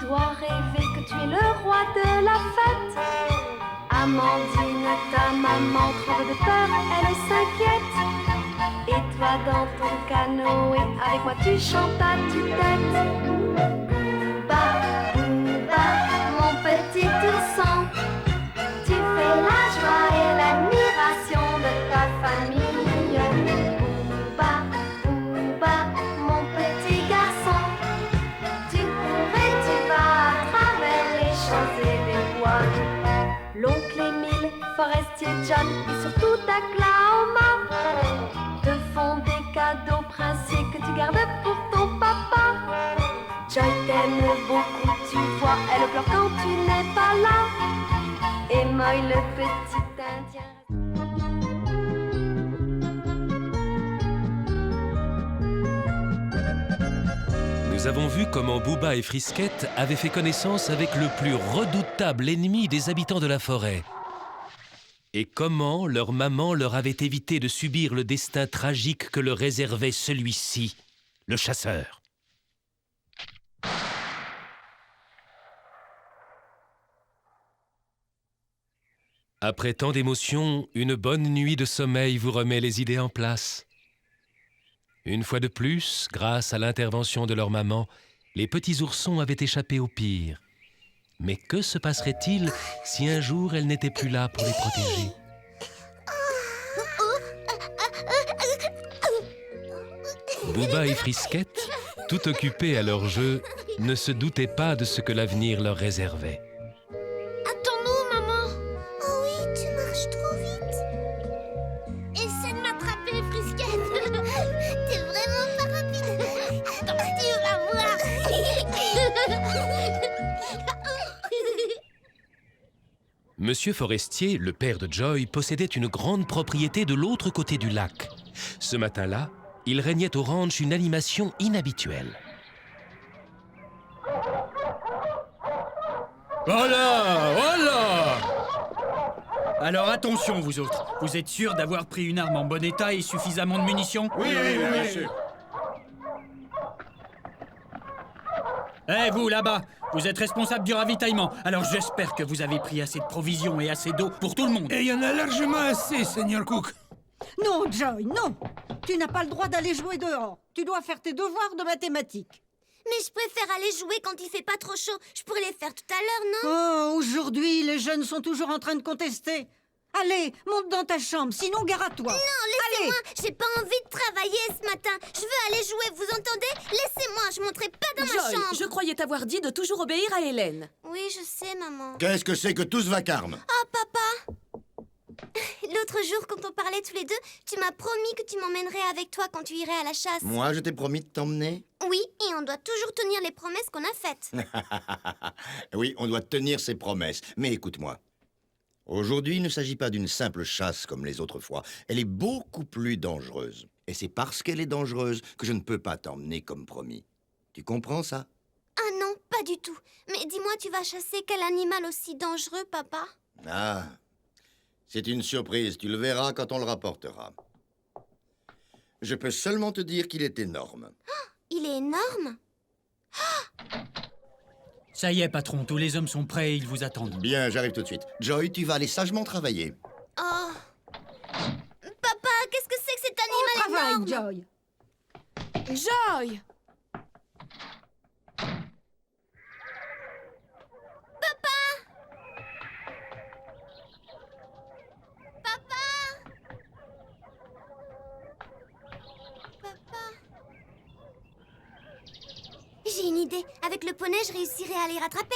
dois rêver que tu es le roi de la fête. Amandine, ta maman tremble de peur, elle s'inquiète. Et toi dans ton canoë, avec moi tu chantes à tue-tête. Booba, Booba, mon petit ourson, tu fais la joie et l'admiration de ta famille. Booba, Booba, mon petit garçon, tu cours et tu vas à travers les champs et les bois. L'oncle Émile, Forestier John et surtout Oklahoma te font des cadeaux princiers que tu gardes pour ton papa. Joy t'aime beaucoup, tu vois, elle pleure quand tu n'es pas là. Et Moy le petit indien. Nous avons vu comment Booba et Frisquette avaient fait connaissance avec le plus redoutable ennemi des habitants de la forêt. Et comment leur maman leur avait évité de subir le destin tragique que leur réservait celui-ci, le chasseur. Après tant d'émotions, une bonne nuit de sommeil vous remet les idées en place. Une fois de plus, grâce à l'intervention de leur maman, les petits oursons avaient échappé au pire. Mais que se passerait-il si un jour elle n'était plus là pour les protéger ? Booba et Frisquette, tout occupés à leur jeu, ne se doutaient pas de ce que l'avenir leur réservait. Attends-nous, maman. Oh oui, tu marches trop vite. Essaie de m'attraper, Frisquette. T'es vraiment pas rapide. Attends, tu vas voir. Monsieur Forestier, le père de Joy, possédait une grande propriété de l'autre côté du lac. Ce matin-là, il régnait au ranch une animation inhabituelle. Voilà, voilà! Alors attention, vous autres. Vous êtes sûrs d'avoir pris une arme en bon état et suffisamment de munitions? Oui, bien sûr. Eh, vous, là-bas, vous êtes responsable du ravitaillement. Alors j'espère que vous avez pris assez de provisions et assez d'eau pour tout le monde. Et il y en a largement assez, Seigneur Cook. Non, Joy, non. Tu n'as pas le droit d'aller jouer dehors. Tu dois faire tes devoirs de mathématiques. Mais je préfère aller jouer quand il fait pas trop chaud. Je pourrais les faire tout à l'heure, non? Oh, aujourd'hui, les jeunes sont toujours en train de contester. Allez, monte dans ta chambre, sinon gare à toi. Non, laissez-moi. J'ai pas envie de travailler ce matin. Je veux aller jouer, vous entendez? Laissez-moi, je monterai pas dans ma Joy, chambre. je croyais t'avoir dit de toujours obéir à Hélène. Oui, je sais, maman. Qu'est-ce que c'est que tout ce vacarme? Oh, papa! L'autre jour, quand on parlait tous les deux, tu m'as promis que tu m'emmènerais avec toi quand tu irais à la chasse. Moi, je t'ai promis de t'emmener? Oui, et on doit toujours tenir les promesses qu'on a faites. Oui, on doit tenir ses promesses. Mais écoute-moi. Aujourd'hui, il ne s'agit pas d'une simple chasse comme les autres fois. Elle est beaucoup plus dangereuse. Et c'est parce qu'elle est dangereuse que je ne peux pas t'emmener comme promis. Tu comprends ça? Ah non, pas du tout. Mais dis-moi, tu vas chasser quel animal aussi dangereux, papa? Ah, c'est une surprise. Tu le verras quand on le rapportera. Je peux seulement te dire qu'il est énorme. Il est énorme. Ça y est, patron, tous les hommes sont prêts et ils vous attendent. Bien, j'arrive tout de suite. Joy, tu vas aller sagement travailler. Oh. Papa, qu'est-ce que c'est que cet animal Travaille, énorme? Joy. Joy! J'ai une idée. Avec le poney, je réussirai à les rattraper.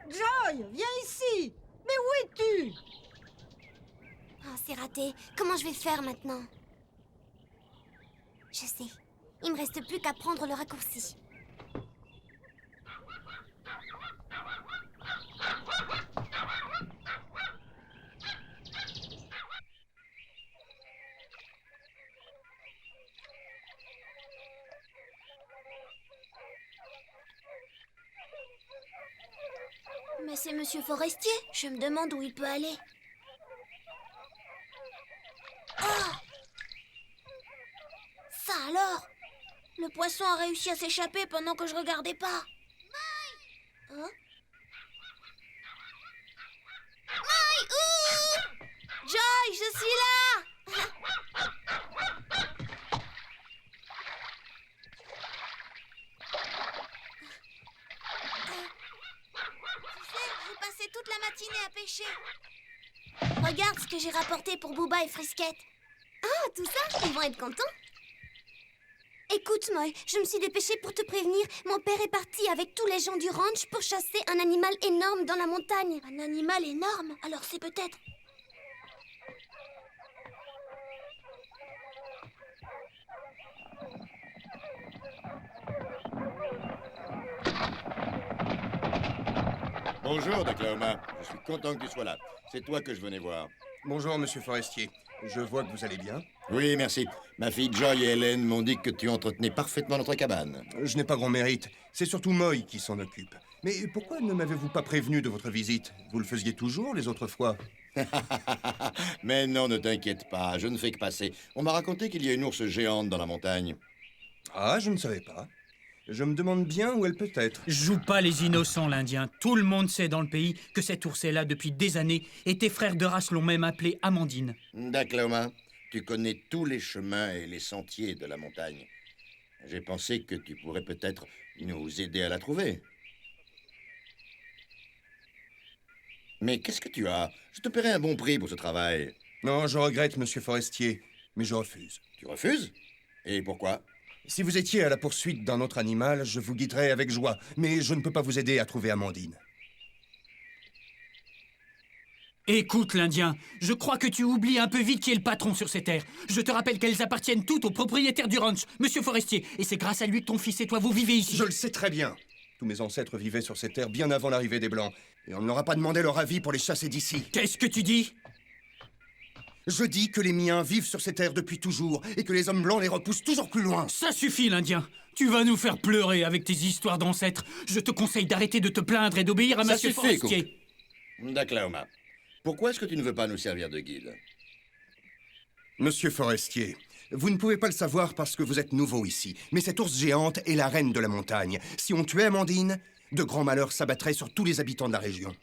Joy, viens ici. Mais où es-tu? Oh, c'est raté. Comment je vais faire maintenant? Je sais. Il me reste plus qu'à prendre le raccourci. Mais c'est Monsieur Forestier. Je me demande où il peut aller. Oh! Ça alors? Le poisson a réussi à s'échapper pendant que je regardais pas. Hein? Maï, ouh! Joy, je suis là! Tu sais, j'ai passé toute la matinée à pêcher. Regarde ce que j'ai rapporté pour Booba et Frisquette. Ah, tout ça? Ils vont être contents. Écoute, Moy, je me suis dépêchée pour te prévenir. Mon père est parti avec tous les gens du ranch pour chasser un animal énorme dans la montagne. Un animal énorme? Alors c'est peut-être... Bonjour, Daklaoma. Je suis content que tu sois là. C'est toi que je venais voir. Bonjour, monsieur Forestier. Je vois que vous allez bien. Oui, merci. Ma fille Joy et Hélène m'ont dit que tu entretenais parfaitement notre cabane. Je n'ai pas grand mérite. C'est surtout Moy qui s'en occupe. Mais pourquoi ne m'avez-vous pas prévenu de votre visite? Vous le faisiez toujours les autres fois. Mais non, ne t'inquiète pas, je ne fais que passer. On m'a raconté qu'il y a une ours géante dans la montagne. Ah, je ne savais pas. Je me demande bien où elle peut être. Joue pas les innocents, l'Indien. Tout le monde sait dans le pays que cet ours est là depuis des années et tes frères de race l'ont même appelé Amandine. Daklaoma, tu connais tous les chemins et les sentiers de la montagne. J'ai pensé que tu pourrais peut-être nous aider à la trouver. Mais qu'est-ce que tu as? Je te paierai un bon prix pour ce travail. Non, je regrette, monsieur Forestier, mais je refuse. Tu refuses? Et pourquoi? Si vous étiez à la poursuite d'un autre animal, je vous guiderais avec joie, mais je ne peux pas vous aider à trouver Amandine. Écoute, l'Indien, je crois que tu oublies un peu vite qui est le patron sur ces terres. Je te rappelle qu'elles appartiennent toutes au propriétaire du ranch, Monsieur Forestier, et c'est grâce à lui que ton fils et toi vous vivez ici. Je le sais très bien. Tous mes ancêtres vivaient sur ces terres bien avant l'arrivée des Blancs, et on ne leur a pas demandé leur avis pour les chasser d'ici. Qu'est-ce que tu dis? Je dis que les miens vivent sur ces terres depuis toujours, et que les hommes blancs les repoussent toujours plus loin. Ça suffit, l'Indien. Tu vas nous faire pleurer avec tes histoires d'ancêtres. Je te conseille d'arrêter de te plaindre et d'obéir à Ça Monsieur suffit, Forestier. Daklaoma, pourquoi est-ce que tu ne veux pas nous servir de guide? Monsieur Forestier, vous ne pouvez pas le savoir parce que vous êtes nouveau ici, mais cette ours géante est la reine de la montagne. Si on tuait Amandine, de grands malheurs s'abattraient sur tous les habitants de la région.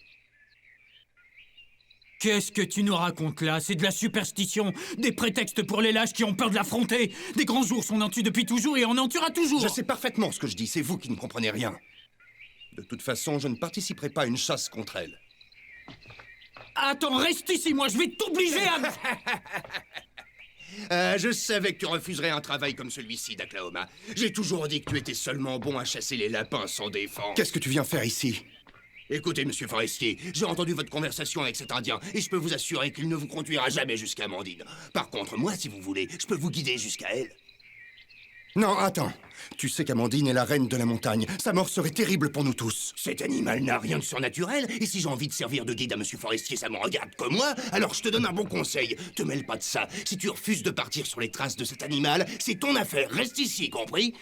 Qu'est-ce que tu nous racontes là? C'est de la superstition, des prétextes pour les lâches qui ont peur de l'affronter. Des grands ours, on en tue depuis toujours et on en tuera toujours. Je sais parfaitement ce que je dis, c'est vous qui ne comprenez rien. De toute façon, je ne participerai pas à une chasse contre elle. Attends, reste ici, moi je vais t'obliger à... Je savais que tu refuserais un travail comme celui-ci, Daklaoma. J'ai toujours dit que tu étais seulement bon à chasser les lapins sans défense. Qu'est-ce que tu viens faire ici? Écoutez, monsieur Forestier, j'ai entendu votre conversation avec cet Indien et je peux vous assurer qu'il ne vous conduira jamais jusqu'à Amandine. Par contre, moi, si vous voulez, je peux vous guider jusqu'à elle. Non, attends. Tu sais qu'Amandine est la reine de la montagne. Sa mort serait terrible pour nous tous. Cet animal n'a rien de surnaturel, et si j'ai envie de servir de guide à monsieur Forestier, ça me regarde comme moi, alors je te donne un bon conseil. Te mêle pas de ça. Si tu refuses de partir sur les traces de cet animal, c'est ton affaire. Reste ici, compris?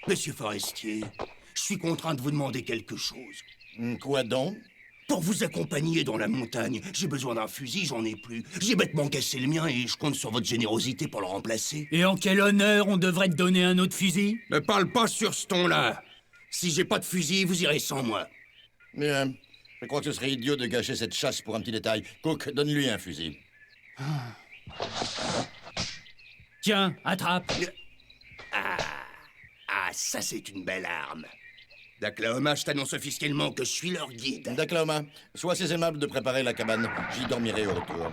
Monsieur Forestier, je suis contraint de vous demander quelque chose. Quoi donc? Pour vous accompagner dans la montagne, j'ai besoin d'un fusil, j'en ai plus. J'ai bêtement cassé le mien et je compte sur votre générosité pour le remplacer. Et en quel honneur on devrait te donner un autre fusil? Ne parle pas sur ce ton-là. Si j'ai pas de fusil, vous irez sans moi. Bien, je crois que ce serait idiot de gâcher cette chasse pour un petit détail. Cook, donne-lui un fusil. Tiens, attrape. Ah, ça c'est une belle arme. Daklaoma, je t'annonce officiellement que je suis leur guide. Daklaoma, sois assez aimable de préparer la cabane. J'y dormirai au retour.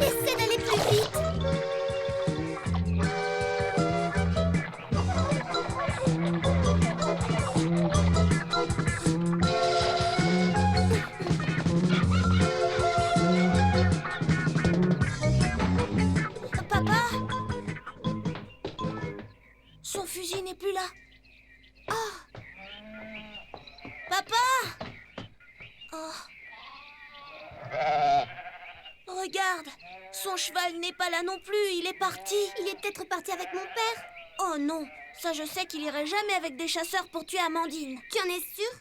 Essaie d'aller plus vite. Son cheval n'est pas là non plus, il est parti. Il est peut-être parti avec mon père. Oh non, ça je sais qu'il irait jamais avec des chasseurs pour tuer Amandine. Tu en es sûre?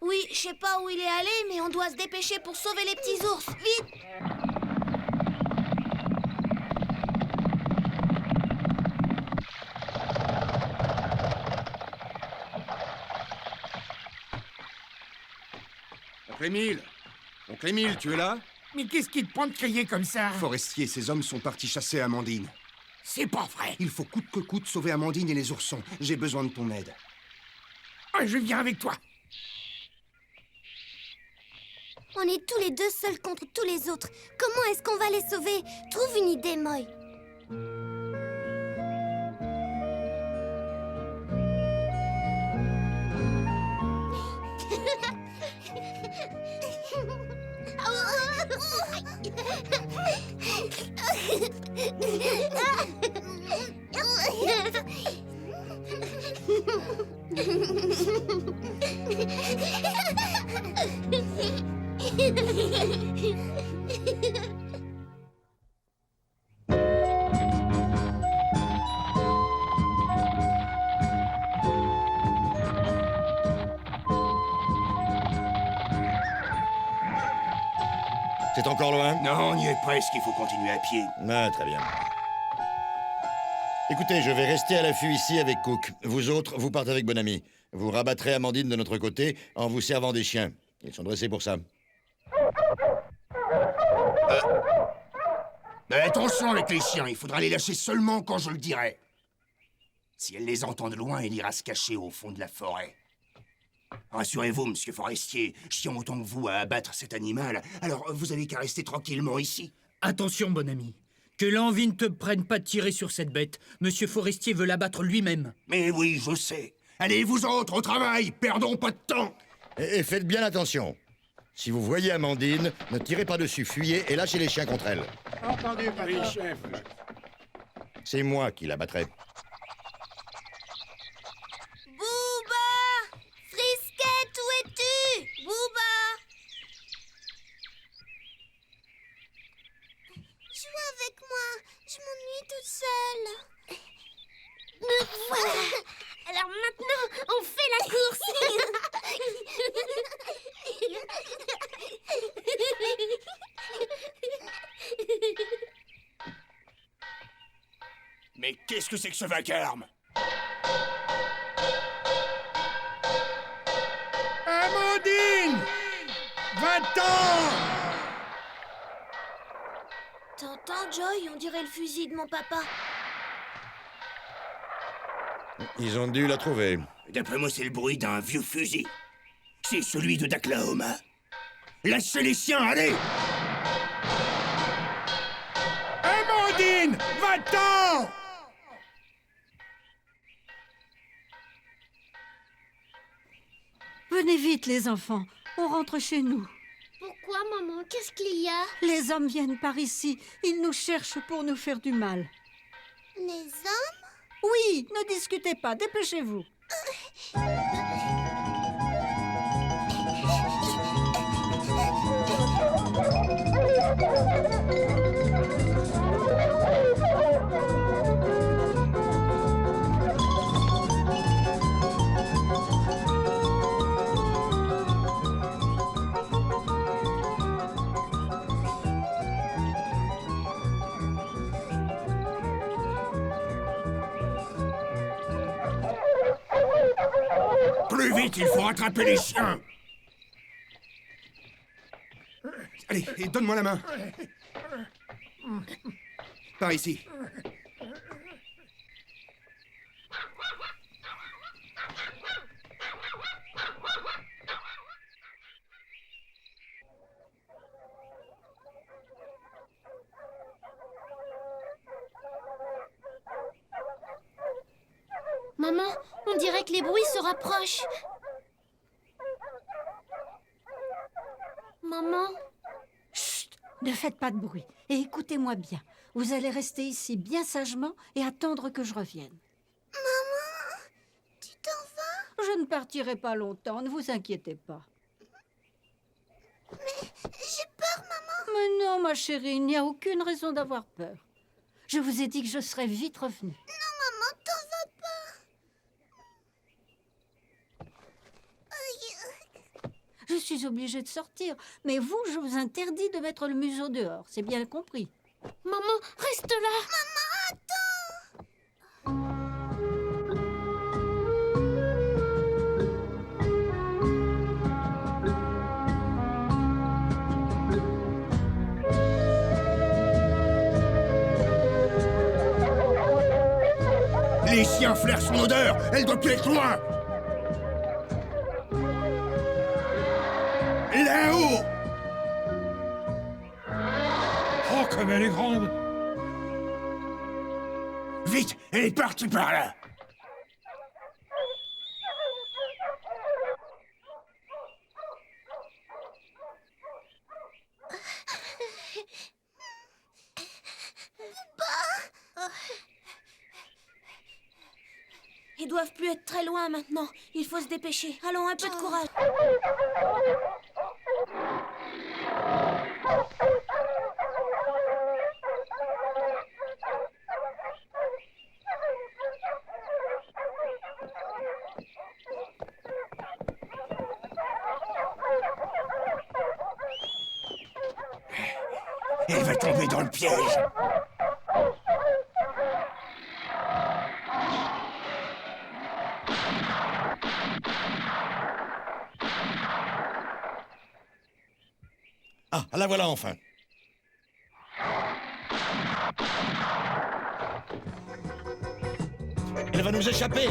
Oui, je sais pas où il est allé, mais on doit se dépêcher pour sauver les petits ours. Vite! Oncle Émile, tu es là? Mais qu'est-ce qui te prend de crier comme ça? Forestier, ces hommes sont partis chasser Amandine. C'est pas vrai. Il faut coûte que coûte sauver Amandine et les oursons. J'ai besoin de ton aide. Ah, je viens avec toi. On est tous les deux seuls contre tous les autres. Comment est-ce qu'on va les sauver? Trouve une idée, Moy. C'est encore loin? Non, on y est presque, il faut continuer à pied. Ah, très bien. Écoutez, je vais rester à l'affût ici avec Cook. Vous autres, vous partez avec Bonami. Vous rabattrez Amandine de notre côté en vous servant des chiens. Ils sont dressés pour ça. Attention avec les chiens, il faudra les lâcher seulement quand je le dirai. Si elle les entend de loin, elle ira se cacher au fond de la forêt. Rassurez-vous, monsieur Forestier, je tiens autant que vous à abattre cet animal, alors vous avez qu'à rester tranquillement ici. Attention, bon ami. Que l'envie ne te prenne pas de tirer sur cette bête. Monsieur Forestier veut l'abattre lui-même. Mais oui, je sais. Allez, vous autres, au travail, perdons pas de temps. Et faites bien attention. Si vous voyez Amandine, ne tirez pas dessus, fuyez et lâchez les chiens contre elle. Entendu, oui, chef. C'est moi qui l'abattrai. Booba! Frisquette, où es-tu? Booba! Joue avec moi, je m'ennuie toute seule. Me voilà! Alors maintenant, on fait la course! Mais qu'est-ce que c'est que ce vacarme? Amandine! Va-t'en! T'entends, Joy? On dirait le fusil de mon papa. Ils ont dû la trouver. D'après moi, c'est le bruit d'un vieux fusil. C'est celui de Daklahoma. Lâchez les chiens, allez! Amandine! Va-t'en! Venez vite, les enfants. On rentre chez nous. Pourquoi, maman? Qu'est-ce qu'il y a? Les hommes viennent par ici. Ils nous cherchent pour nous faire du mal. Les hommes? Oui, ne discutez pas. Dépêchez-vous. Plus vite, il faut rattraper les chiens! Allez, et donne-moi la main. Par ici. Maman, on dirait que les bruits se rapprochent. Maman? Chut! Ne faites pas de bruit. Et écoutez-moi bien. Vous allez rester ici bien sagement et attendre que je revienne. Maman? Tu t'en vas? Je ne partirai pas longtemps, ne vous inquiétez pas. Mais j'ai peur, maman. Mais non, ma chérie, il n'y a aucune raison d'avoir peur. Je vous ai dit que je serais vite revenue. Maman, t'en vas pas. Je suis obligée de sortir, mais vous, je vous interdis de mettre le museau dehors, c'est bien compris. Maman, reste là. Maman, attends. Les chiens flairent son odeur. Elle doit plus être loin. Là-haut. Oh, comme elle est grande. Vite, elle est partie par là. Ils doivent plus être très loin maintenant. Il faut se dépêcher. Allons, un peu de courage. Elle va tomber dans le piège. Ah, la voilà enfin. Elle va nous échapper.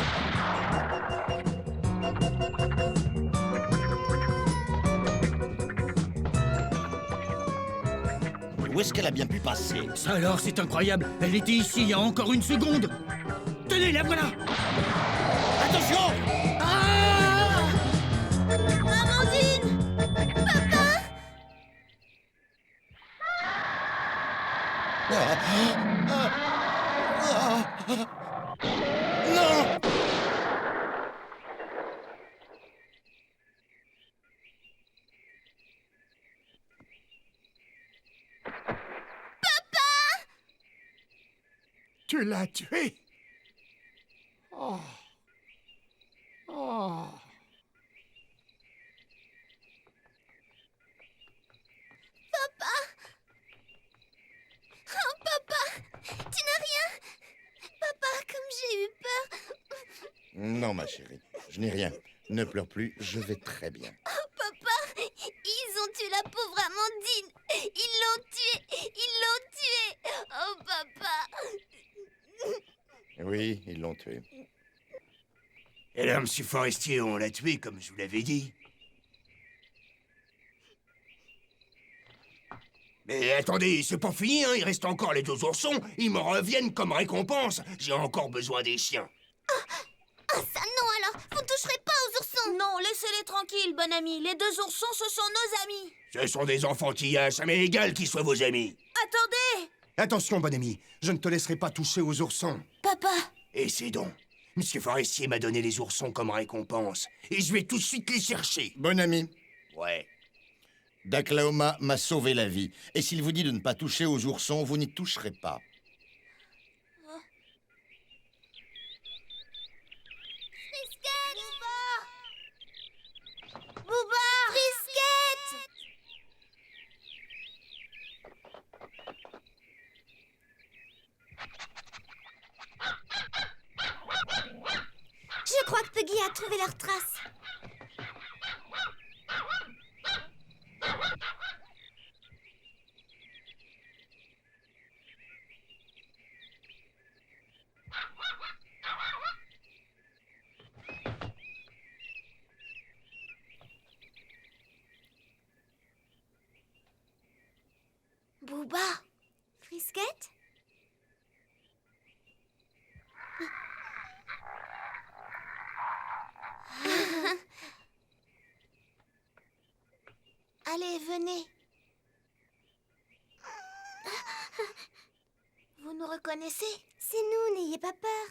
Où est-ce qu'elle a bien pu passer? Ça alors, c'est incroyable. Elle était ici il y a encore une seconde. Tenez, la voilà. Attention! Amandine! Papa! Non! Tu l'as tué. Oh. Oh. Oh, papa! Tu n'as rien? Papa, comme j'ai eu peur. Non, ma chérie, je n'ai rien. Ne pleure plus, je vais très bien. Oh, papa! Ils ont tué la pauvre Amandine! Ils l'ont tuée! Ils l'ont tuée! Oh, papa! Oui, ils l'ont tué. Et là, monsieur Forestier, on l'a tué, comme je vous l'avais dit. Mais attendez, c'est pas fini, hein. Il reste encore les 2 oursons. Ils me reviennent comme récompense. J'ai encore besoin des chiens. Ah, ça non alors! Vous ne toucherez pas aux oursons! Non, laissez-les tranquilles, bon ami. Les 2 oursons, ce sont nos amis. Ce sont des enfantillages, ça m'est égal qu'ils soient vos amis. Attendez! Attention, bon ami, je ne te laisserai pas toucher aux oursons. Papa! Et c'est donc. Monsieur Forestier m'a donné les oursons comme récompense. Et je vais tout de suite les chercher. Bon ami, Ouais. Daklaoma m'a sauvé la vie. Et s'il vous dit de ne pas toucher aux oursons, vous n'y toucherez pas. Frisquette! Bouba! Frisquette! Je crois que Puggy a trouvé leur trace. Bouba! Frisquette? Allez, venez. Vous nous reconnaissez? C'est nous, n'ayez pas peur.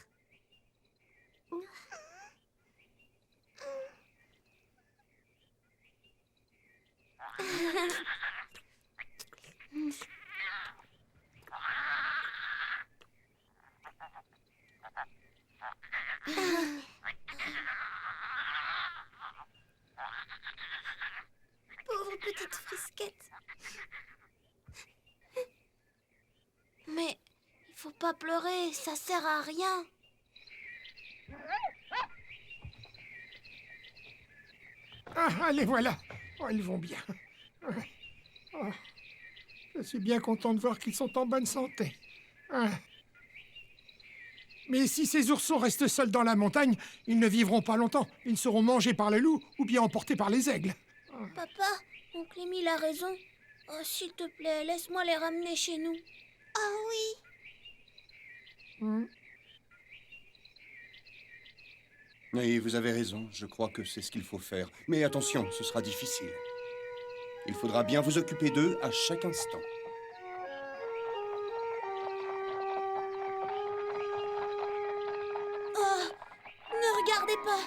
Pauvre petite Frisquette. Mais il faut pas pleurer, ça sert à rien. Ah, les voilà. Oh, ils vont bien. Oh, je suis bien content de voir qu'ils sont en bonne santé. Ah. Mais si ces oursons restent seuls dans la montagne, ils ne vivront pas longtemps. Ils seront mangés par le loup ou bien emportés par les aigles. Papa, oncle Émile a raison. Oh, s'il te plaît, laisse-moi les ramener chez nous. Ah oui. Oui, vous avez raison. Je crois que c'est ce qu'il faut faire. Mais attention, ce sera difficile. Il faudra bien vous occuper d'eux à chaque instant. Oh, ne regardez pas.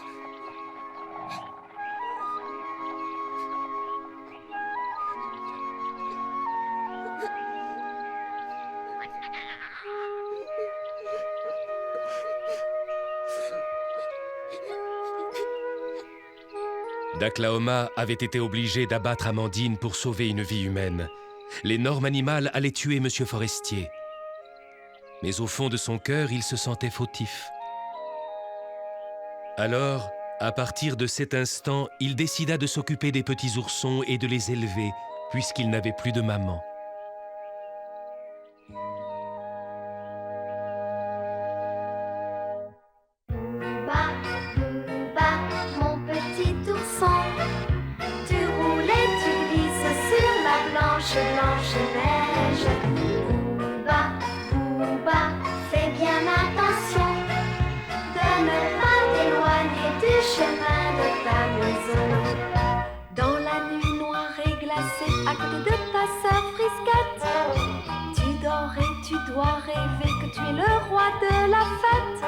Daclaoma avait été obligé d'abattre Amandine pour sauver une vie humaine. L'énorme animal allait tuer Monsieur Forestier. Mais au fond de son cœur, il se sentait fautif. Alors, à partir de cet instant, il décida de s'occuper des petits oursons et de les élever, puisqu'il n'avait plus de maman. Booba, Booba, mon petit ourson, tu roules et tu glisses sur la blanche, blanche neige. Booba, Booba, fais bien attention de ne pas t'éloigner du chemin de ta maison. Dans la nuit noire et glacée, à côté de ta sœur Frisquette, tu dors et tu dois rêver que tu es le roi de la fête.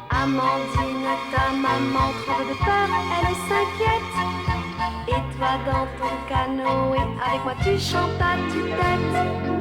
Amandine, ta maman tremble de peur, elle s'inquiète. Et toi dans ton canoë, avec moi tu chantes à tue-tête.